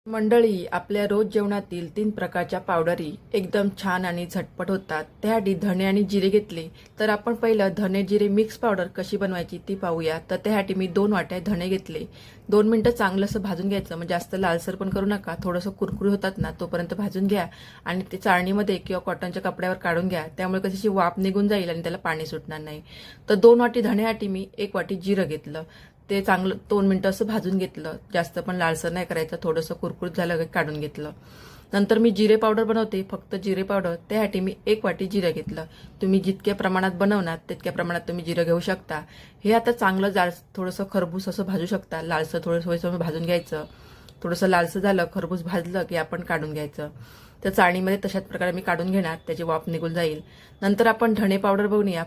मंडळी, आपल्या रोज जेवणातील 3 प्रकारच्या पावडरी एकदम छान आणि झटपट होतात। त्यासाठी धणे आणि जिरे घेतले। तर आपण पहिलं धणे जिरे मिक्स पावडर कशी बनवायची ती पाहूया। तर त्यासाठी मी 2 वाट्या धणे घेतले। 2 मिनिटं चांगलंसं भाजून घ्यायचं, म्हणजे जास्त लालसर पण करू नका, थोडंसं कुरकुरी होतात ना तोपर्यंत भाजून घ्या आणि ते चाळणीमध्ये किंवा कॉटनच्या कपड्यावर काढून घ्या, त्यामुळे कशी वाफ निघून जाईल आणि त्याला पाणी सुटणार नाही। तर 2 वाटी धण्यासाठी मी 1 वाटी जिरं घेतलं। ते चांगलं 2 मिनिटं असं भाजून घेतलं, जास्त पण लालसर नाही करायचं, थोडंसं कुरकुरीत झालं की काढून घेतलं। नंतर मी जिरे पावडर बनवते, फक्त जिरे पावडर, त्यासाठी मी 1 वाटी जिरं घेतलं। तुम्ही जितक्या प्रमाणात बनवणार तितक्या प्रमाणात तुम्ही जिरं घेऊ शकता। हे आता चांगलं थोडंसं खरबूस असं भाजू शकता, लालसर थोडंसं भाजून घ्यायचं। थोडंसं लालसर झालं, खरबूस भाजलं की आपण काढून घ्यायचं। तर चाळणीमध्ये तशाच प्रकारे मी काढून घेणार, त्याची वाफ निघून जाईल। नंतर आपण धणे पावडर बघूया।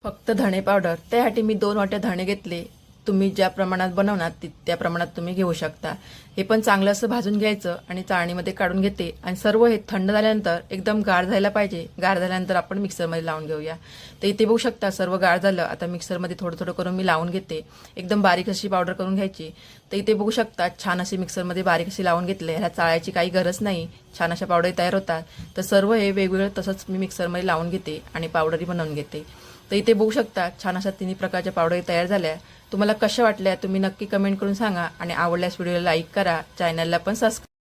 फक्त धणे पावडर, त्यासाठी मी 2 वाट्या धणे घेतले। तुम्ही ज्या प्रमाणात बनवणार त्या प्रमाणात तुम्ही घेऊ शकता। हे पण चांगलं असं भाजून घ्यायचं आणि चाळणीमध्ये काढून घेते आणि सर्व हे थंड झाल्यानंतर एकदम गार झायला पाहिजे। गार झाल्यानंतर आपण मिक्सरमध्ये लावून घेऊया। तर इथे बघू शकता सर्व गार झालं। आता मिक्सरमध्ये थोडं थोडं करून मी लावून घेते, एकदम बारीक अशी पावडर करून घ्यायची। तर इथे बघू शकता छान अशी मिक्सरमध्ये बारीक अशी लावून घेतले। ह्याला चाळायची काही गरज नाही, छान अशा पावडरी तयार होतात। तर सर्व हे वेगवेगळं तसंच मी मिक्सरमध्ये लावून घेते आणि पावडरी बनवून घेते। तर इथे बघू शकता छान अशा 3 प्रकारच्या पावडरी तयार झाल्या। तुम्हाला कशा वाटल्या तुम्ही नक्की कमेंट करून सांगा आणि आवडल्यास व्हिडिओला लाईक करा, चॅनलला पण सबस्क्राईब